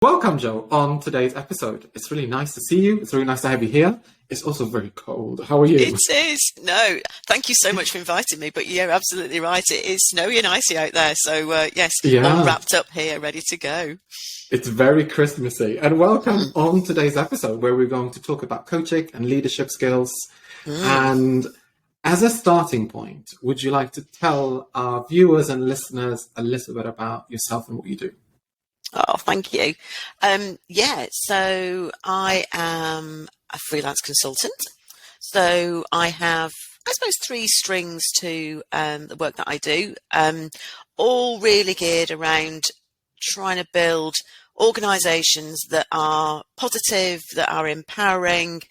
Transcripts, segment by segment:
Welcome, Jo, on today's episode. It's really nice to see you. It's really nice to have you here. It's also very cold. How are you? It is. No, thank you so much for inviting me. But you're absolutely right. It is snowy and icy out there. So, yes, all wrapped up here, ready to go. It's very Christmassy. And welcome on today's episode, where we're going to talk about coaching and leadership skills. And as a starting point, would you like to tell our viewers and listeners a little bit about yourself and what you do? Oh, thank you. So I am a freelance consultant. So I have, I suppose, three strings to the work that I do, all really geared around trying to build organisations that are positive, that are empowering,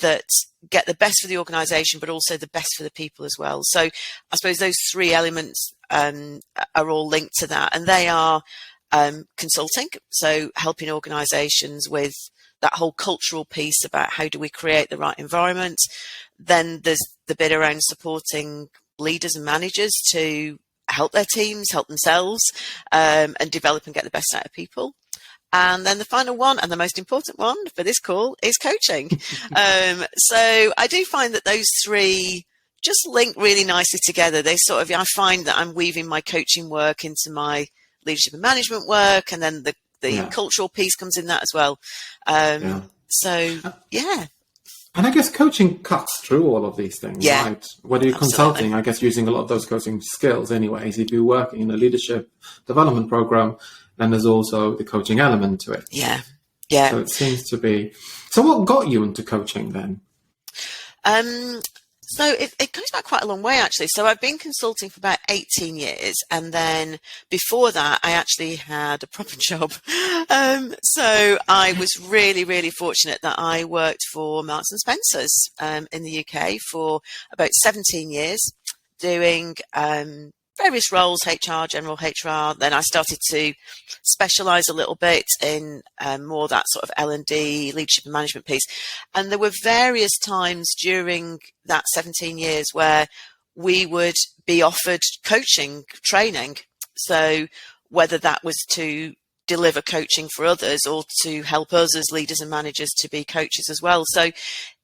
that get the best for the organisation, but also the best for the people as well. So I suppose those three elements are all linked to that, and they are consulting, so helping organisations with that whole cultural piece about how do we create the right environment. Then there's the bit around supporting leaders and managers to help their teams, help themselves, and develop and get the best out of people. And then the final one, and the most important one for this call, is coaching. So I do find that those three just link really nicely together. They sort of, I find that I'm weaving my coaching work into my leadership and management work, and then the cultural piece comes in that as well. So, yeah. And I guess coaching cuts through all of these things, right? Whether you're consulting, I guess using a lot of those coaching skills anyways. If you're working in a leadership development program, then there's also the coaching element to it. Yeah. So it seems to be. So what got you into coaching then? So it goes back quite a long way, actually. So I've been consulting for about 18 years. And then before that, I actually had a proper job. So I was really, really fortunate that I worked for Marks and Spencer's in the UK for about 17 years, doing various roles, HR, general HR. Then I started to specialise a little bit in more that sort of L&D, leadership and management piece. And there were various times during that 17 years where we would be offered coaching training. So whether that was to deliver coaching for others or to help us as leaders and managers to be coaches as well. So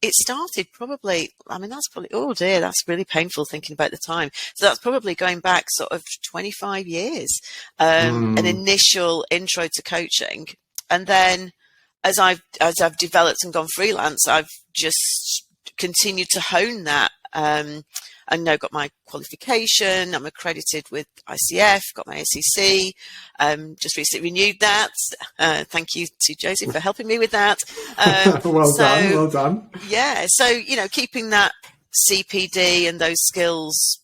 it started probably, that's really painful thinking about the time. So that's probably going back sort of 25 years, an initial intro to coaching. And then as I've developed and gone freelance, I've just continued to hone that. I now got my qualification. I'm accredited with ICF, got my ACC, just recently renewed that. Thank you to Josie for helping me with that. Well done. Yeah. So, keeping that CPD and those skills,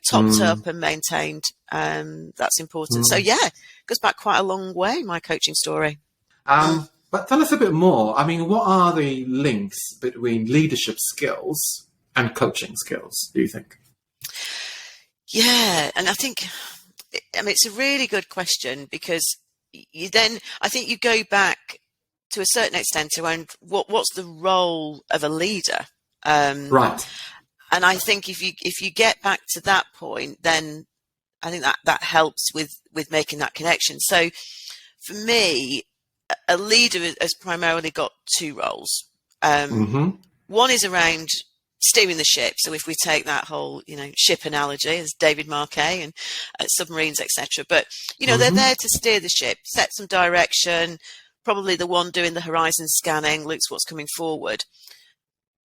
topped up and maintained, that's important. So yeah, it goes back quite a long way, my coaching story. But tell us a bit more. I mean, what are the links between leadership skills and coaching skills, do you think? Yeah, and I think, it's a really good question, because I think you go back to a certain extent around what's the role of a leader, right? And I think if you get back to that point, then I think that helps with making that connection. So for me, a leader has primarily got two roles. One is around steering the ship. So if we take that whole, ship analogy, as David Marquet and submarines, etc. But, they're there to steer the ship, set some direction, probably the one doing the horizon scanning, looks what's coming forward.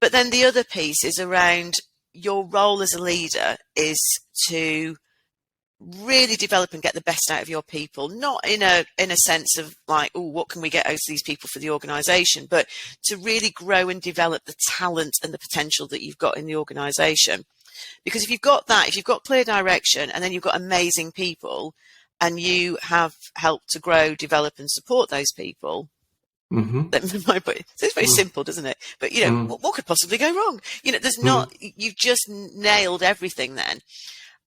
But then the other piece is around your role as a leader is to really develop and get the best out of your people, not in a sense of like, oh, what can we get out of these people for the organisation, but to really grow and develop the talent and the potential that you've got in the organisation. Because if you've got that, if you've got clear direction, and then you've got amazing people, and you have helped to grow, develop and support those people, it's very simple, doesn't it? But what could possibly go wrong? There's not, you've just nailed everything then.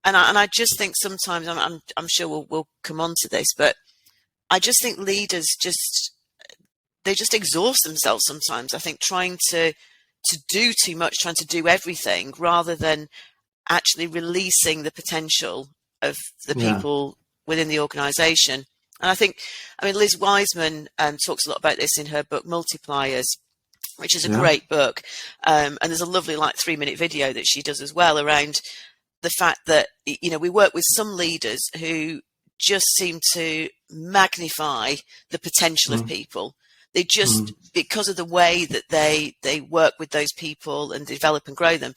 And I just think sometimes, I'm sure we'll come on to this, but I just think leaders they just exhaust themselves sometimes. I think trying to do too much, trying to do everything, rather than actually releasing the potential of the people within the organisation. And I mean, Liz Wiseman talks a lot about this in her book Multipliers, which is a great book. And there's a lovely 3-minute video that she does as well around the fact that, we work with some leaders who just seem to magnify the potential of people. They just, because of the way that they work with those people and develop and grow them,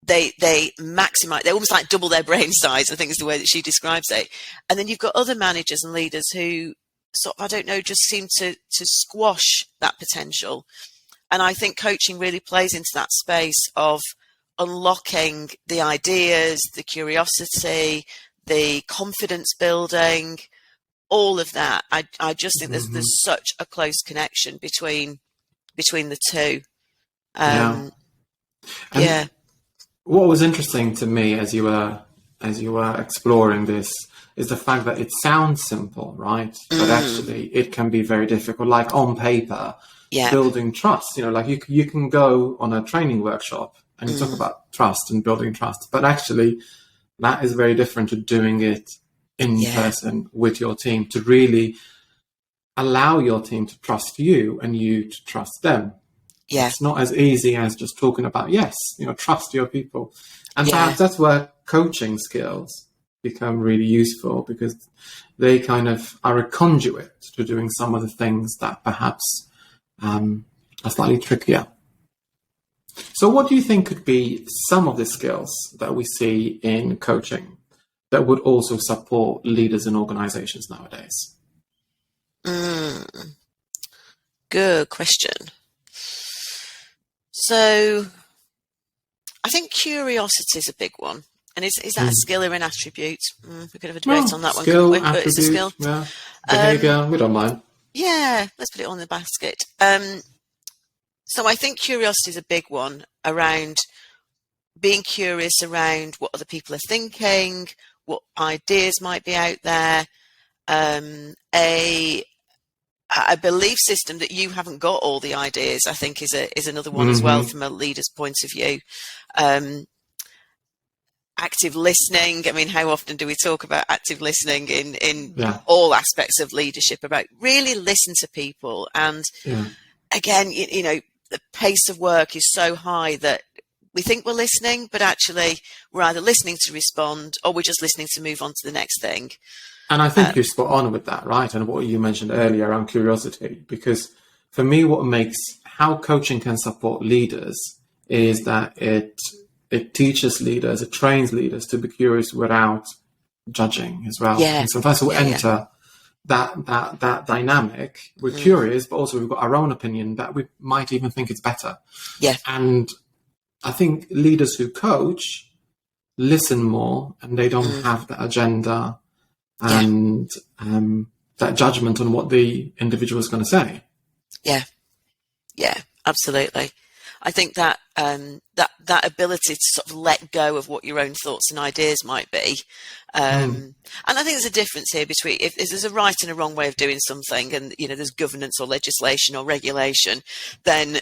they maximize, they almost double their brain size, I think is the way that she describes it. And then you've got other managers and leaders who just seem to squash that potential. And I think coaching really plays into that space of unlocking the ideas, the curiosity, the confidence building, all of that. I just think there's such a close connection between the two. What was interesting to me as you were exploring this is the fact that it sounds simple, right? But actually it can be very difficult. Like on paper, building trust, you can go on a training workshop and you talk about trust and building trust, but actually that is very different to doing it in person with your team, to really allow your team to trust you and you to trust them. Yeah. It's not as easy as just talking about, trust your people. And perhaps that's where coaching skills become really useful, because they kind of are a conduit to doing some of the things that perhaps are slightly trickier. So what do you think could be some of the skills that we see in coaching that would also support leaders in organizations nowadays? Good question. So I think curiosity is a big one. And is that a skill or an attribute? We could have a debate on that skill, one, couldn't we? But it's a skill. Yeah. Behavior, we don't mind. Yeah, let's put it on the basket. So I think curiosity is a big one, around being curious around what other people are thinking, what ideas might be out there, a belief system that you haven't got all the ideas, I think is another one as well from a leader's point of view. Active listening. I mean, how often do we talk about active listening in all aspects of leadership, about really listen to people? And again, the pace of work is so high that we think we're listening, but actually we're either listening to respond or we're just listening to move on to the next thing. And I think you're spot on with that, right? And what you mentioned earlier around curiosity, because for me, what makes how coaching can support leaders is that it teaches leaders, it trains leaders to be curious without judging as well. Yeah. And sometimes we'll enter that dynamic. We're curious, but also we've got our own opinion that we might even think it's better. Yeah. And I think leaders who coach listen more, and they don't have that agenda and that judgment on what the individual is going to say. Yeah, absolutely. I think that that ability to sort of let go of what your own thoughts and ideas might be. And I think there's a difference here between if there's a right and a wrong way of doing something, and, there's governance or legislation or regulation, then,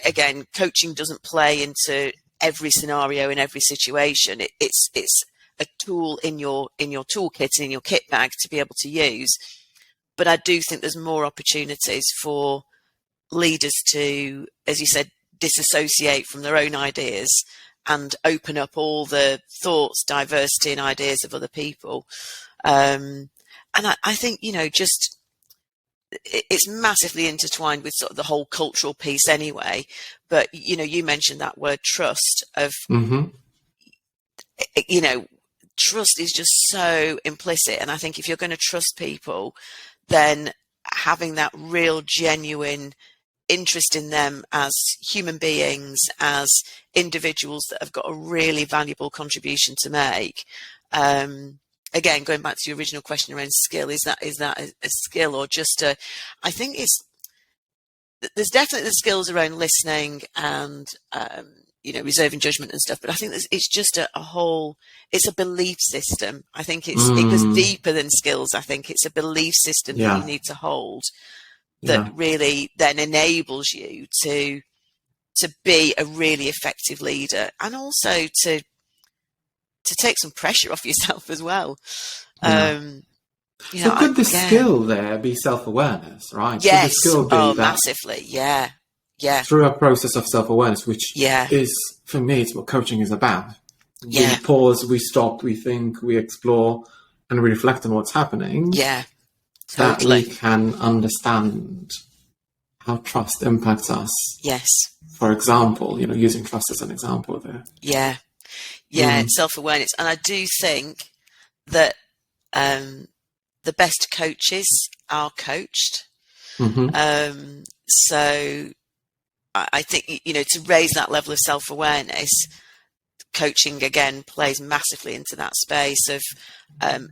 again, coaching doesn't play into every scenario in every situation. It's a tool in your toolkit and in your kit bag to be able to use. But I do think there's more opportunities for leaders to, as you said, disassociate from their own ideas and open up all the thoughts, diversity and ideas of other people. And I think, just it's massively intertwined with sort of the whole cultural piece anyway. But, you mentioned that word trust of, trust is just so implicit. And I think if you're going to trust people, then having that real genuine interest in them as human beings, as individuals that have got a really valuable contribution to make. Again, going back to your original question around skill, is that a skill or just I think there's definitely the skills around listening and, reserving judgment and stuff, but I think it's just it's a belief system. I think it goes deeper than skills. I think it's a belief system that you need to hold that really then enables you to be a really effective leader, and also to take some pressure off yourself as well. You So know, could the skill there be self-awareness, right? Could the yes. skill be Oh, that massively. Yeah. Yeah. through a process of self-awareness, which Yeah. is, for me, it's what coaching is about. Yeah. We pause, we stop, we think, we explore, and we reflect on what's happening, Yeah. that we Totally. can understand how trust impacts us. Yes. For example, using trust as an example there. Yeah. Yeah. Self-awareness. And I do think that the best coaches are coached. So I think, to raise that level of self-awareness, coaching again plays massively into that space of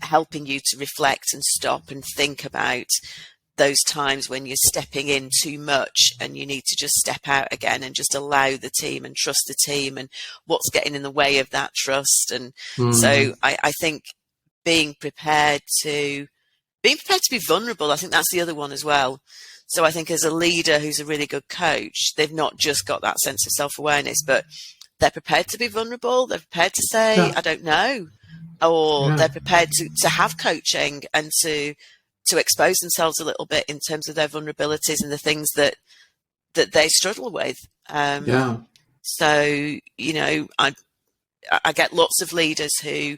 helping you to reflect and stop and think about those times when you're stepping in too much and you need to just step out again and just allow the team and trust the team and what's getting in the way of that trust. And so I think being prepared to be vulnerable, I think that's the other one as well. So I think as a leader who's a really good coach, they've not just got that sense of self-awareness, but they're prepared to be vulnerable. They're prepared to say, I don't know, or they're prepared to have coaching and to expose themselves a little bit in terms of their vulnerabilities and the things that they struggle with. So, I get lots of leaders who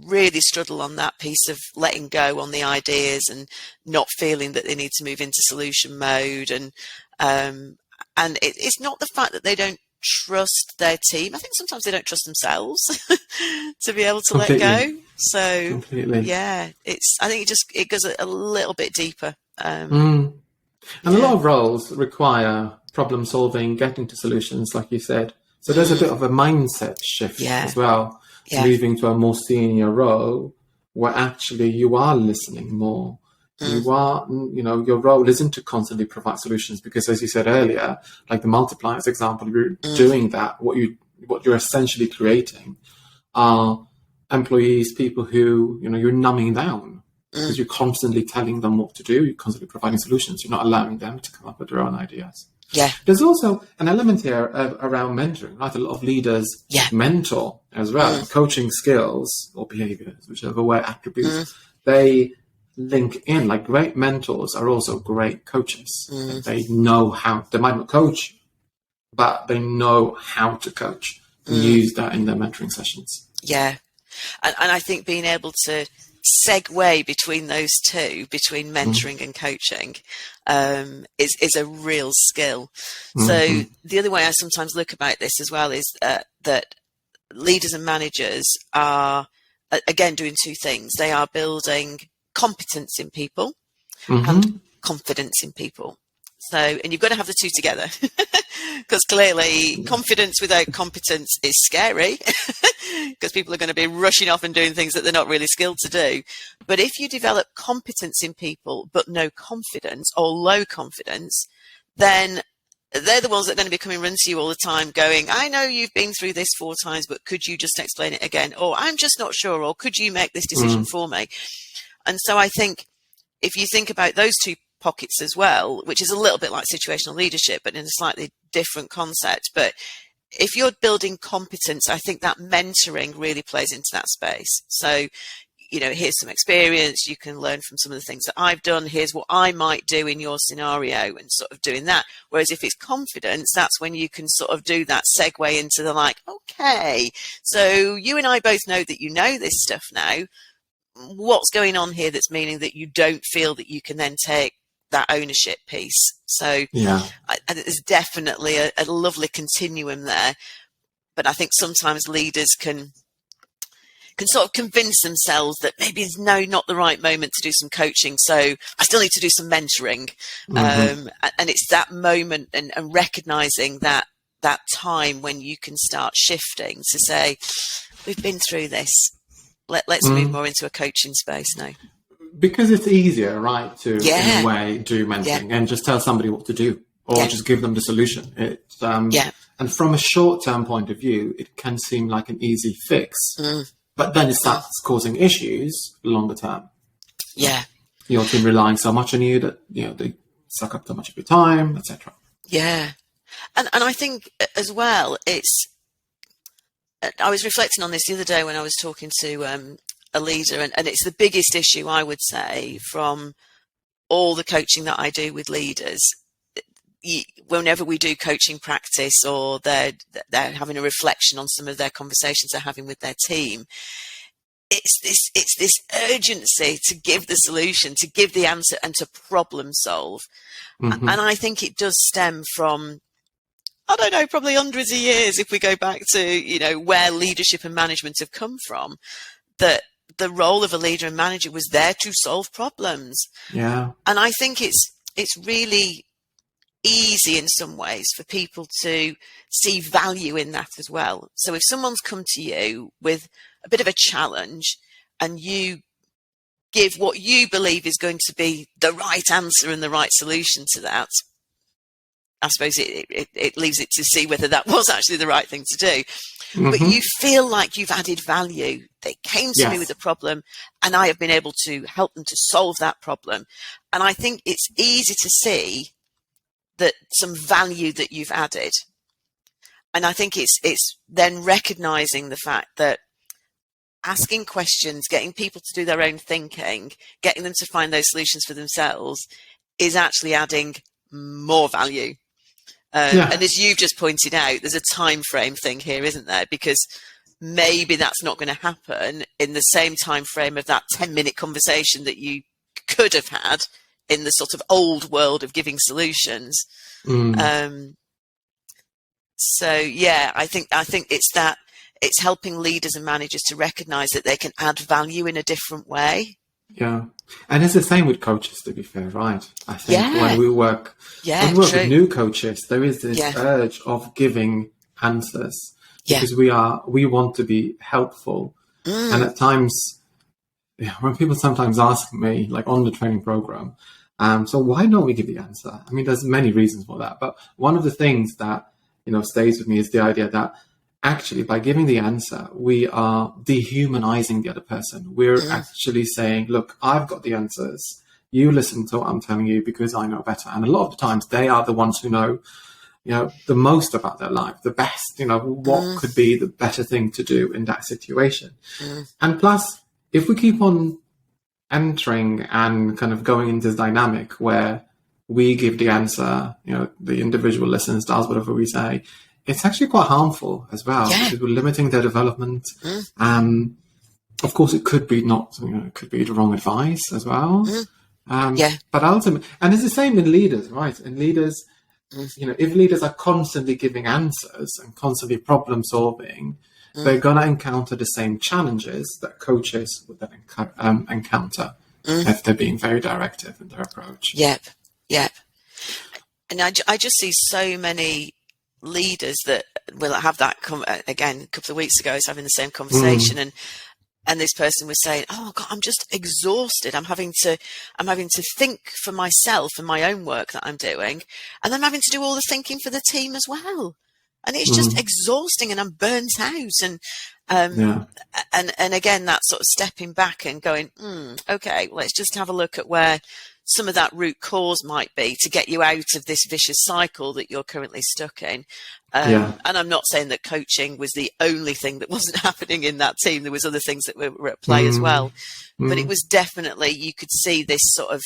really struggle on that piece of letting go on the ideas and not feeling that they need to move into solution mode. And it's not the fact that they don't trust their team. I think sometimes they don't trust themselves to be able to let go. So I think it goes a little bit deeper. And a lot of roles require problem solving, getting to solutions, like you said. So there's a bit of a mindset shift as well, moving to a more senior role where actually you are listening more. You are, your role isn't to constantly provide solutions, because as you said earlier, like the multipliers example, you're doing that. What you're essentially creating are employees, people who, you're numbing down because you're constantly telling them what to do. You're constantly providing solutions. You're not allowing them to come up with their own ideas. Yeah. There's also an element here around mentoring, right? A lot of leaders mentor as well. Coaching skills or behaviors, whichever way, attributes, they link in. Like great mentors are also great coaches. They know how, they might not coach, but they know how to coach and use that in their mentoring sessions. Yeah. And I think being able to segue between those two, between mentoring and coaching, is a real skill. So the other way I sometimes look about this as well is that leaders and managers are, again, doing two things. They are building competence in people and confidence in people. So, and you've got to have the two together, because clearly confidence without competence is scary, because people are going to be rushing off and doing things that they're not really skilled to do. But if you develop competence in people, but no confidence or low confidence, then they're the ones that are going to be coming running to you all the time going, I know you've been through this 4 times, but could you just explain it again? Or I'm just not sure, or could you make this decision for me? And so I think if you think about those two pockets as well, which is a little bit like situational leadership, but in a slightly different concept. But if you're building competence, I think that mentoring really plays into that space. So, here's some experience. You can learn from some of the things that I've done. Here's what I might do in your scenario, and sort of doing that. Whereas if it's confidence, that's when you can sort of do that segue into the like, okay, so you and I both know that you know this stuff now. What's going on here that's meaning that you don't feel that you can then take that ownership piece? So there's definitely a lovely continuum there. But I think sometimes leaders can sort of convince themselves that maybe it's not the right moment to do some coaching, so I still need to do some mentoring. And it's that moment and recognizing that time when you can start shifting to say, we've been through this. Let's move more into a coaching space now. Because it's easier, right, to, in a way, do mentoring and just tell somebody what to do, or just give them the solution. It's, and from a short-term point of view, it can seem like an easy fix, but then it starts causing issues longer term. Yeah. Your team relying so much on you that, they suck up too much of your time, etc. Yeah. And I think as well, I was reflecting on this the other day when I was talking to a leader, and it's the biggest issue, I would say, from all the coaching that I do with leaders. Whenever we do coaching practice, or they're having a reflection on some of their conversations they're having with their team, it's this urgency to give the solution, to give the answer, and to problem solve. And I think it does stem from, I don't know, probably hundreds of years, if we go back to, where leadership and management have come from, that the role of a leader and manager was there to solve problems. Yeah. And I think it's really easy in some ways for people to see value in that as well. So if someone's come to you with a bit of a challenge, and you give what you believe is going to be the right answer and the right solution to that, I suppose it leaves it to see whether that was actually the right thing to do. But you feel like you've added value. They came to me with a problem, and I have been able to help them to solve that problem. And I think it's easy to see that some value that you've added. And I think it's then recognizing the fact that asking questions, getting people to do their own thinking, getting them to find those solutions for themselves is actually adding more value. And as you've just pointed out, there's a time frame thing here, isn't there? Because maybe that's not going to happen in the same time frame of that 10-minute conversation that you could have had in the sort of old world of giving solutions. So yeah, I think it's helping leaders and managers to recognize that they can add value in a different way. Yeah. And it's the same with coaches, to be fair, right? I think when we work with new coaches, there is this urge of giving answers because we want to be helpful. And at times, when people sometimes ask me, like on the training program, so why don't we give the answer? I mean, there's many reasons for that. But one of the things that, stays with me is the idea that actually, by giving the answer, we are dehumanizing the other person. We're actually saying, look, I've got the answers. You listen to what I'm telling you because I know better. And a lot of the times they are the ones who know, the most about their life, the best, what could be the better thing to do in that situation. And plus, if we keep on entering and kind of going into this dynamic where we give the answer, the individual listens, does whatever we say, it's actually quite harmful as well, because we're limiting their development. Of course, it could be it could be the wrong advice as well. But ultimately, and it's the same in leaders, right? In leaders, if leaders are constantly giving answers and constantly problem solving, they're going to encounter the same challenges that coaches would then encounter if they're being very directive in their approach. Yep. And I just see so many leaders that will have that again. A couple of weeks ago I was having the same conversation, and this person was saying, oh God, I'm just exhausted. I'm having to think for myself and my own work that I'm doing, and I'm having to do all the thinking for the team as well, and it's just exhausting, and I'm burnt out. And again, that sort of stepping back and going, okay, let's just have a look at where some of that root cause might be to get you out of this vicious cycle that you're currently stuck in. And I'm not saying that coaching was the only thing that wasn't happening in that team. There was other things that were at play as well. But it was definitely, you could see this sort of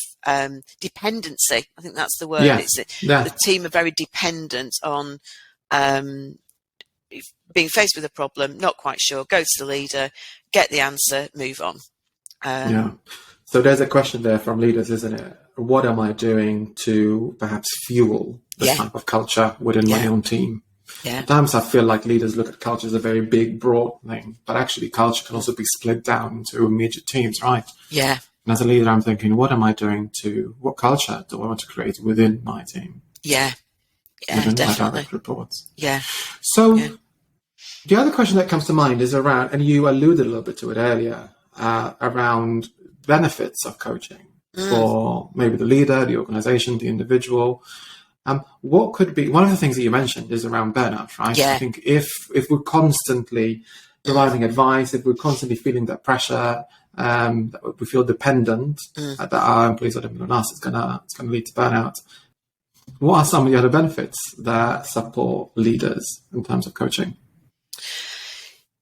dependency. I think that's the word. The team are very dependent on being faced with a problem, not quite sure, go to the leader, get the answer, move on. So there's a question there from leaders, isn't it? What am I doing to perhaps fuel this type of culture within my own team? At times I feel like leaders look at culture as a very big, broad thing, but actually culture can also be split down into immediate teams, right? And as a leader, I'm thinking, what am I doing what culture do I want to create within my team? Within my direct reports. So the other question that comes to mind is around, and you alluded a little bit to it earlier, around benefits of coaching for maybe the leader, the organization, the individual. What could be one of the things that you mentioned is around burnout, right? I think if we're constantly providing advice, if we're constantly feeling that pressure, that we feel dependent that our employees are dependent on us, it's gonna lead to burnout. What are some of the other benefits that support leaders in terms of coaching?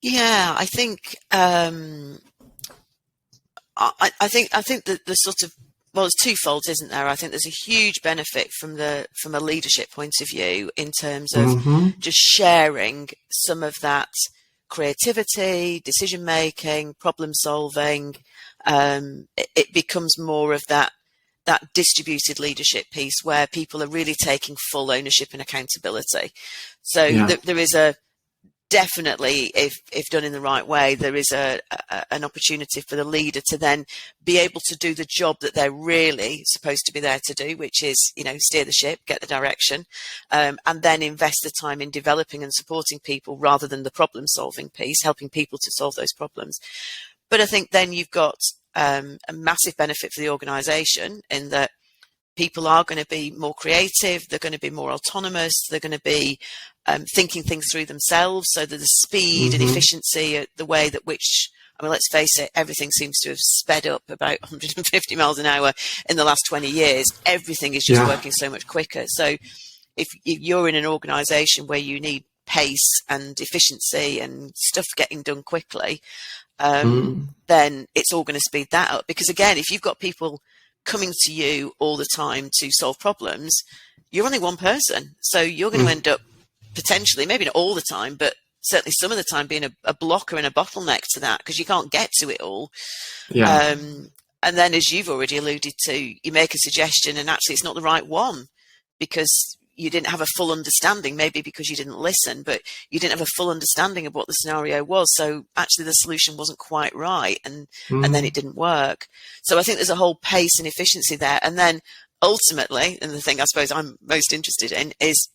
I think I think that the sort of, well, there's twofold, isn't there? I think there's a huge benefit from a leadership point of view in terms of just sharing some of that creativity, decision making, problem solving. It becomes more of that distributed leadership piece where people are really taking full ownership and accountability. So there is definitely, if done in the right way, there is an opportunity for the leader to then be able to do the job that they're really supposed to be there to do, which is, steer the ship, get the direction, and then invest the time in developing and supporting people rather than the problem solving piece, helping people to solve those problems. But I think then you've got a massive benefit for the organization in that people are going to be more creative, they're going to be more autonomous, they're going to be thinking things through themselves, so that the speed and efficiency, the way that which, I mean, let's face it, everything seems to have sped up about 150 miles an hour in the last 20 years. Everything is just working so much quicker. So if you're in an organization where you need pace and efficiency and stuff getting done quickly, then it's all going to speed that up. Because again, if you've got people coming to you all the time to solve problems, you're only one person. So you're going to end up potentially, maybe not all the time, but certainly some of the time being a blocker and a bottleneck to that, because you can't get to it all. And then, as you've already alluded to, you make a suggestion and actually it's not the right one because you didn't have a full understanding, maybe because you didn't listen, but you didn't have a full understanding of what the scenario was. So actually the solution wasn't quite right. And then it didn't work. So I think there's a whole pace and efficiency there. And then ultimately, and the thing I suppose I'm most interested in is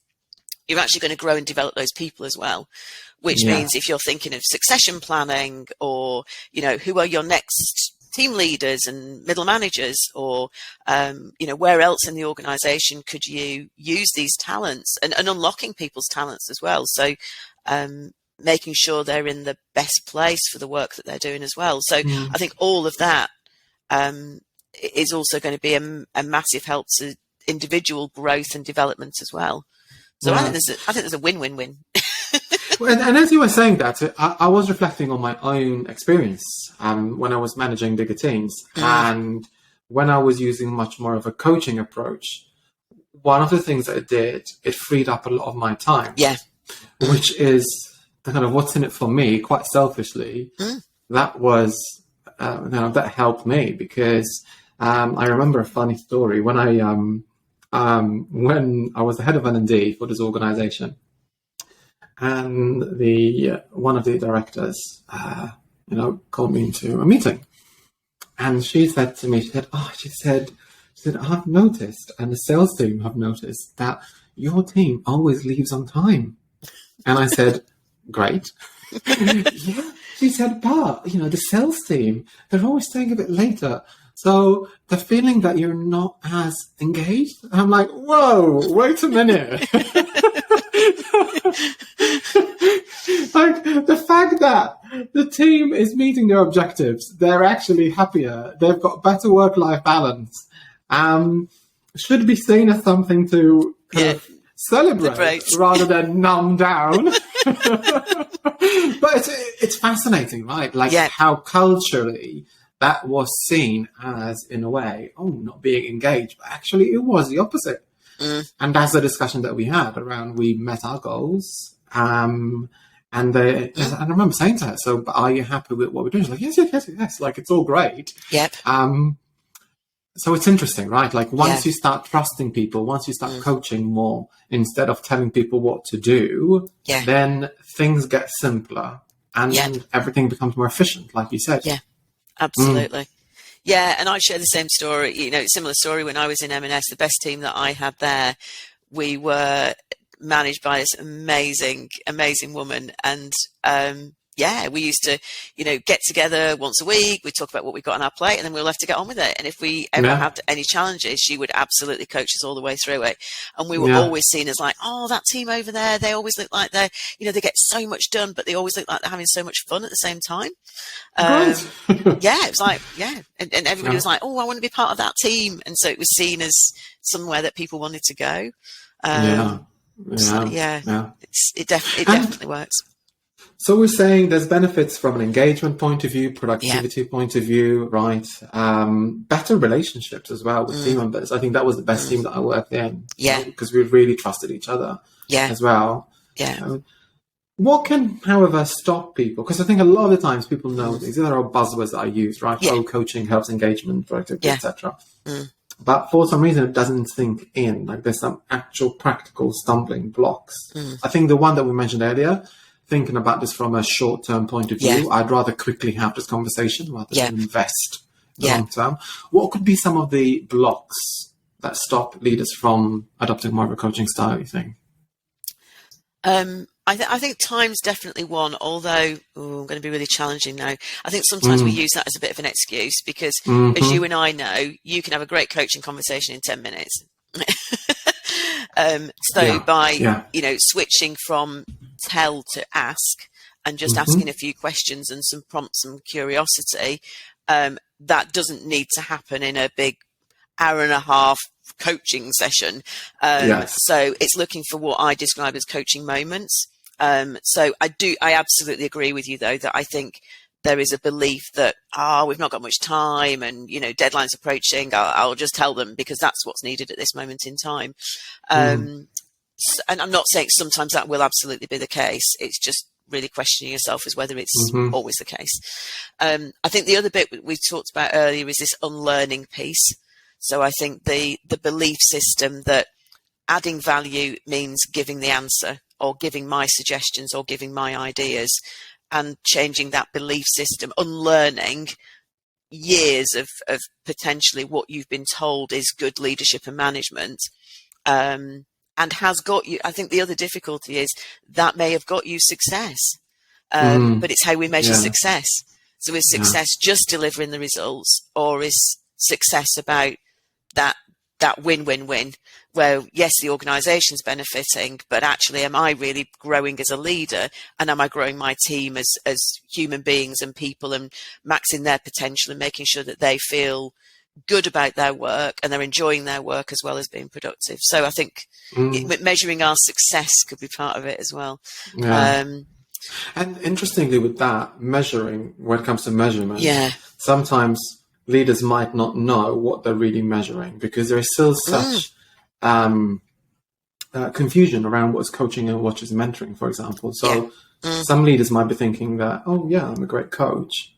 you're actually going to grow and develop those people as well, which means if you're thinking of succession planning or, who are your next team leaders and middle managers, or where else in the organization could you use these talents and unlocking people's talents as well, so making sure they're in the best place for the work that they're doing as well. So I think all of that is also going to be a massive help to individual growth and development as well. So I think there's a win-win-win. Well, and as you were saying that, I was reflecting on my own experience when I was managing bigger teams, and when I was using much more of a coaching approach. One of the things that it freed up a lot of my time. Which is the kind of what's in it for me, quite selfishly. That was that helped me because I remember a funny story when I was the head of L&D for this organization. And one of the directors, called me into a meeting, and she said to me, she said, I've noticed, and the sales team have noticed that your team always leaves on time. And I said, great. She said, but the sales team, they're always staying a bit later. So the feeling that you're not as engaged, I'm like, whoa, wait a minute. Like the fact that the team is meeting their objectives, they're actually happier, they've got better work-life balance, should be seen as something to kind of celebrate rather than numb down. But it's fascinating, right? Like how culturally that was seen as, in a way, not being engaged, but actually it was the opposite. And that's the discussion that we had around, we met our goals. And I remember saying to her, so are you happy with what we're doing? She's like, yes. Like, it's all great. So it's interesting, right? Like once you start trusting people, once you start coaching more, instead of telling people what to do, then things get simpler and everything becomes more efficient, like you said. Absolutely. Yeah, and I share the same story, similar story when I was in M&S. The best team that I had there, we were managed by this amazing woman. And we used to, get together once a week. We'd talk about what we got on our plate, and then we were left to get on with it. And if we ever had any challenges, she would absolutely coach us all the way through it. And we were always seen as like, that team over there, they always look like they get so much done, but they always look like they're having so much fun at the same time. It was like, and everybody was like, I want to be part of that team. And so it was seen as somewhere that people wanted to go. It definitely works. So we're saying there's benefits from an engagement point of view, productivity point of view, right? Better relationships as well with team members. I think that was the best team that I worked in. Yeah. Because we really trusted each other as well. Yeah. What can, however, stop people? Because I think a lot of the times people know these are all buzzwords that I use, right? Yeah. Oh, coaching helps engagement, productivity, etc. Mm. But for some reason, it doesn't sink in. Like there's some actual practical stumbling blocks. I think the one that we mentioned earlier, thinking about this from a short-term point of view, I'd rather quickly have this conversation rather than invest long-term. What could be some of the blocks that stop leaders from adopting more of a coaching style, you think? I think time's definitely one, although I'm going to be really challenging now. I think sometimes we use that as a bit of an excuse because, as you and I know, you can have a great coaching conversation in 10 minutes. By switching from tell to ask and just asking a few questions and some prompts and curiosity, that doesn't need to happen in a big hour and a half coaching session. So it's looking for what I describe as coaching moments. So I absolutely agree with you though, that I think there is a belief that, we've not got much time and, deadlines approaching. I'll just tell them because that's what's needed at this moment in time. And I'm not saying sometimes that will absolutely be the case. It's just really questioning yourself as whether it's always the case. I think the other bit we talked about earlier is this unlearning piece. So I think the belief system that adding value means giving the answer or giving my suggestions or giving my ideas, and changing that belief system, unlearning years of potentially what you've been told is good leadership and management, and has got you. I think the other difficulty is that may have got you success, but it's how we measure success. So is success just delivering the results, or is success about that win-win-win where yes, the organization's benefiting, but actually am I really growing as a leader, and am I growing my team as human beings and people and maxing their potential and making sure that they feel good about their work and they're enjoying their work as well as being productive. So I think measuring our success could be part of it as well. And interestingly with that, measuring, when it comes to measurement, sometimes leaders might not know what they're really measuring because there is still such confusion around what's coaching and what is mentoring, for example. So some leaders might be thinking that, oh yeah, I'm a great coach,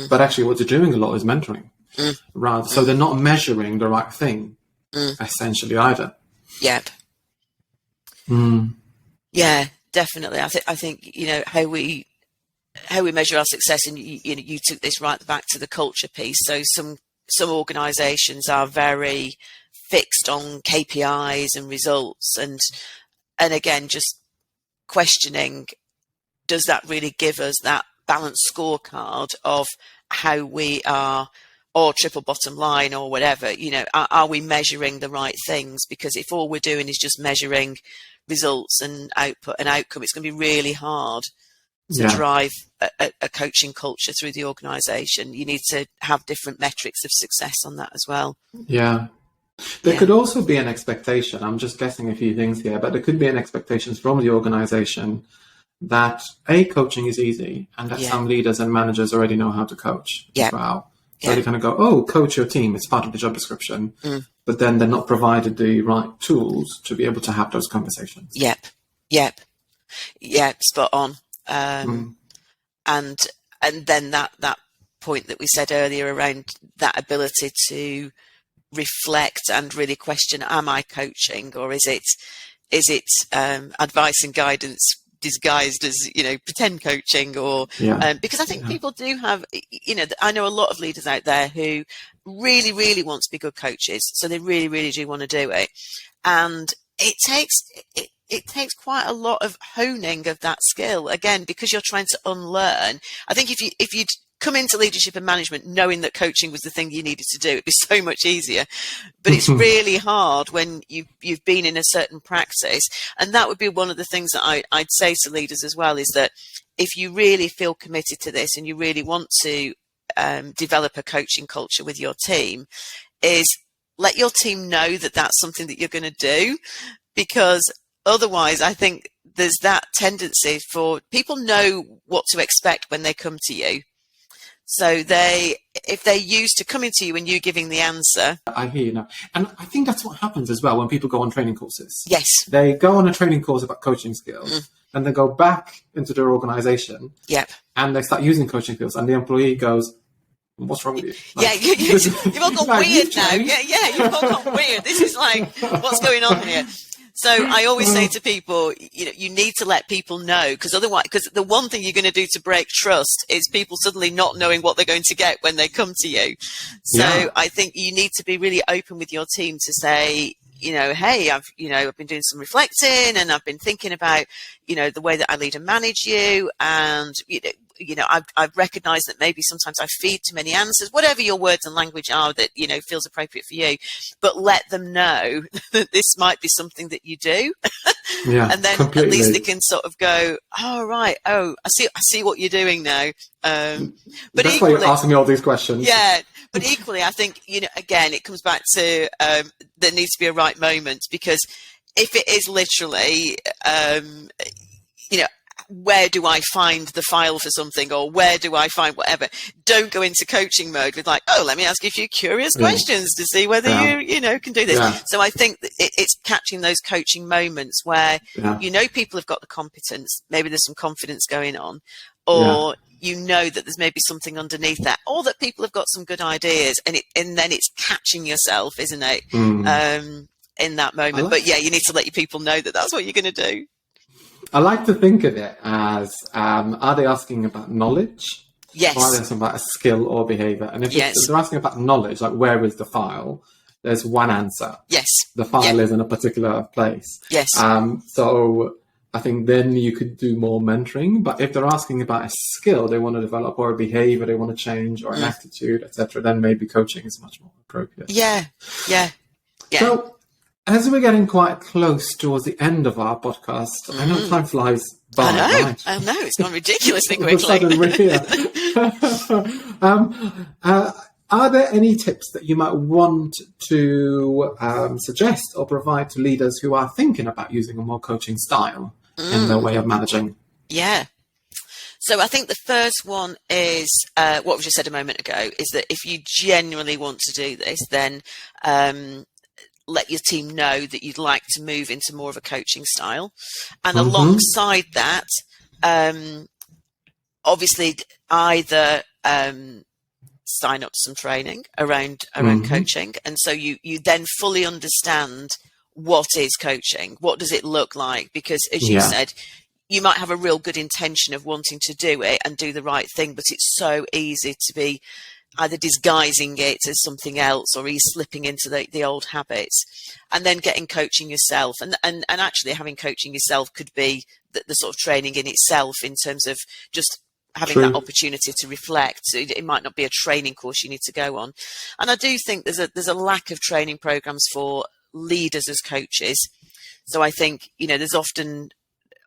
but actually what they're doing a lot is mentoring. Rather, so they're not measuring the right thing, essentially either. Yeah, definitely. I think how we measure our success, and you took this right back to the culture piece. So some organisations are very fixed on KPIs and results, and again, just questioning, does that really give us that balanced scorecard of how we are, or triple bottom line or whatever, are we measuring the right things? Because if all we're doing is just measuring results and output and outcome, it's going to be really hard to drive a coaching culture through the organisation. You need to have different metrics of success on that as well. There could also be an expectation, I'm just guessing a few things here, but there could be an expectation from the organisation that coaching is easy, and that some leaders and managers already know how to coach as well. So they kind of go, oh, coach your team, it's part of the job description. But then they're not provided the right tools to be able to have those conversations. Spot on. And then that point that we said earlier around that ability to reflect and really question, am I coaching, or is it advice and guidance disguised as pretend coaching, or because I think people do have, I know a lot of leaders out there who really want to be good coaches, so they really do want to do it, and it takes quite a lot of honing of that skill, again, because you're trying to unlearn. I think if you'd come into leadership and management knowing that coaching was the thing you needed to do, it'd be so much easier. But it's really hard when you've been in a certain practice. And that would be one of the things that I'd say to leaders as well, is that if you really feel committed to this and you really want to develop a coaching culture with your team, is let your team know that that's something that you're going to do, because otherwise I think there's that tendency for people know what to expect when they come to you. So if they're used to coming to you and you giving the answer. I hear you now. And I think that's what happens as well when people go on training courses. Yes. They go on a training course about coaching skills and they go back into their organization. Yep. And they start using coaching skills and the employee goes, what's wrong with you? Like, you've all gone weird now. Yeah, you've all gone weird. This is like, what's going on here? So I always say to people, you need to let people know, because the one thing you're going to do to break trust is people suddenly not knowing what they're going to get when they come to you. So I think you need to be really open with your team to say, hey, I've been doing some reflecting and I've been thinking about, the way that I lead and manage you. And, I've recognized that maybe sometimes I feed too many answers, whatever your words and language are that, feels appropriate for you, but let them know that this might be something that you do. Yeah, and then completely. At least they can sort of go, oh, right. Oh, I see what you're doing now. But that's why you're asking me all these questions. Yeah. But equally, I think, again, it comes back to there needs to be a right moment, because if it is literally, where do I find the file for something, or where do I find whatever? Don't go into coaching mode with like, oh, let me ask you a few curious questions to see whether you can do this. Yeah. So I think that it's catching those coaching moments where, people have got the competence, maybe there's some confidence going on, or that there's maybe something underneath that, or that people have got some good ideas, and then it's catching yourself, isn't it? In that moment. But you need to let your people know that that's what you're going to do. I like to think of it as, are they asking about knowledge? Yes. Or are they asking about a skill or behavior? And if they're asking about knowledge, like where is the file? There's one answer. Yes. The file is in a particular place. Yes. So I think then you could do more mentoring. But if they're asking about a skill they want to develop, or a behavior they want to change, or an attitude, etc., then maybe coaching is much more appropriate. Yeah. So as we're getting quite close towards the end of our podcast, I know time flies by. I know. It's gone ridiculously quickly. All of a sudden we're here. Are there any tips that you might want to suggest or provide to leaders who are thinking about using a more coaching style in their way of managing? Yeah. So I think the first one is what we just said a moment ago, is that if you genuinely want to do this, then let your team know that you'd like to move into more of a coaching style. And alongside that, obviously either sign up to some training around coaching. And so you then fully understand what is coaching, what does it look like? Because as you said, you might have a real good intention of wanting to do it and do the right thing, but it's so easy to be either disguising it as something else, or slipping into the old habits. And then getting coaching yourself, and actually having coaching yourself could be the sort of training in itself, in terms of just having that opportunity to reflect. So it might not be a training course you need to go on. And I do think there's a lack of training programs for leaders as coaches. So I think, there's often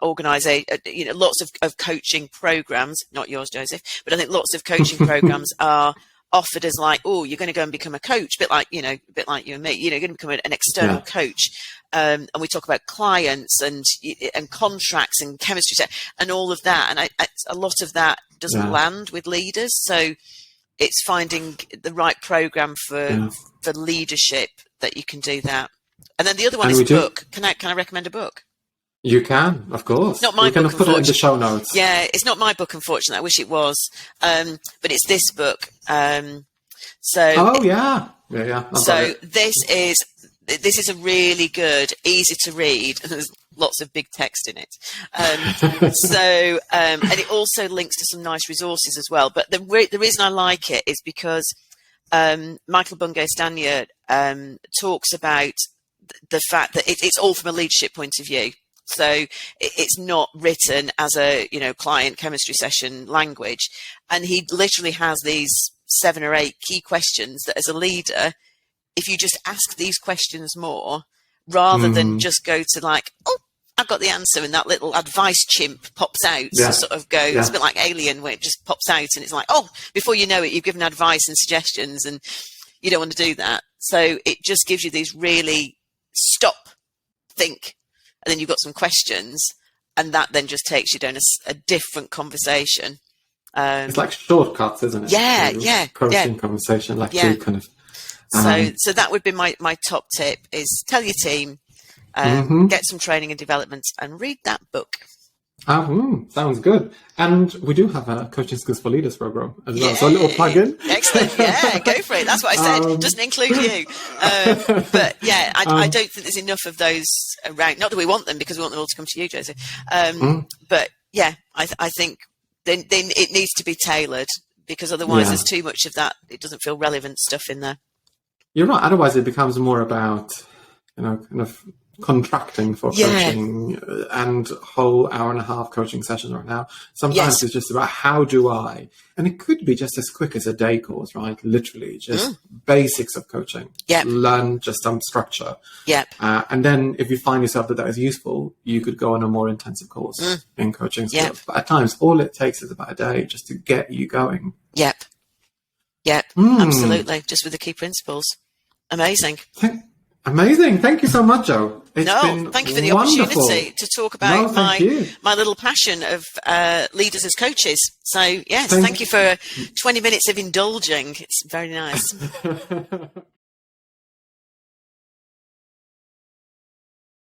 lots of coaching programs, not yours, Joseph, but I think lots of coaching programs are offered as like, oh, you're going to go and become a coach, a bit like you and me, you're going to become an external coach. And we talk about clients and contracts and chemistry and all of that. And a lot of that doesn't land with leaders. So it's finding the right program for leadership that you can do that. And then the other one is a book. Can I recommend a book? You can, of course. Not my book, can put it in the show notes. Yeah, it's not my book, unfortunately. I wish it was. But it's this book. So this is a really good, easy to read, and there's lots of big text in it. And it also links to some nice resources as well. But the reason I like it is because Michael Bungay-Stanier talks about the fact that it's all from a leadership point of view. So it's not written as a, client chemistry session language. And he literally has these 7 or 8 key questions that as a leader, if you just ask these questions more, rather than just go to like, oh, I've got the answer, and that little advice chimp pops out, sort of go, it's a bit like Alien, where it just pops out and it's like, oh, before you know it, you've given advice and suggestions, and you don't want to do that. So it just gives you these really stop, think, and then you've got some questions, and that then just takes you down a different conversation. It's like shortcuts, isn't it? Yeah. Coaching conversation, like to kind of. So that would be my top tip: is tell your team, get some training and development, and read that book. Sounds good. And we do have a Coaching Skills for Leaders program as well. So a little plug-in. Excellent. Yeah, go for it. That's what I said. Doesn't include you. But yeah, I don't think there's enough of those around. Not that we want them, because we want them all to come to you, Josie. But yeah, I think then it needs to be tailored, because otherwise there's too much of that. It doesn't feel relevant stuff in there. You're right. Otherwise it becomes more about, kind of contracting for coaching and whole hour and a half coaching sessions right now. Sometimes it's just about how do I, and it could be just as quick as a day course, right? Literally just basics of coaching. Learn just some structure. And then if you find yourself that is useful, you could go on a more intensive course in coaching skills. But at times all it takes is about a day just to get you going. Absolutely. Just with the key principles. Amazing. Amazing. Thank you so much, Jo. Thank you for the opportunity to talk about my little passion of leaders as coaches. So, yes, thank you for 20 minutes of indulging. It's very nice.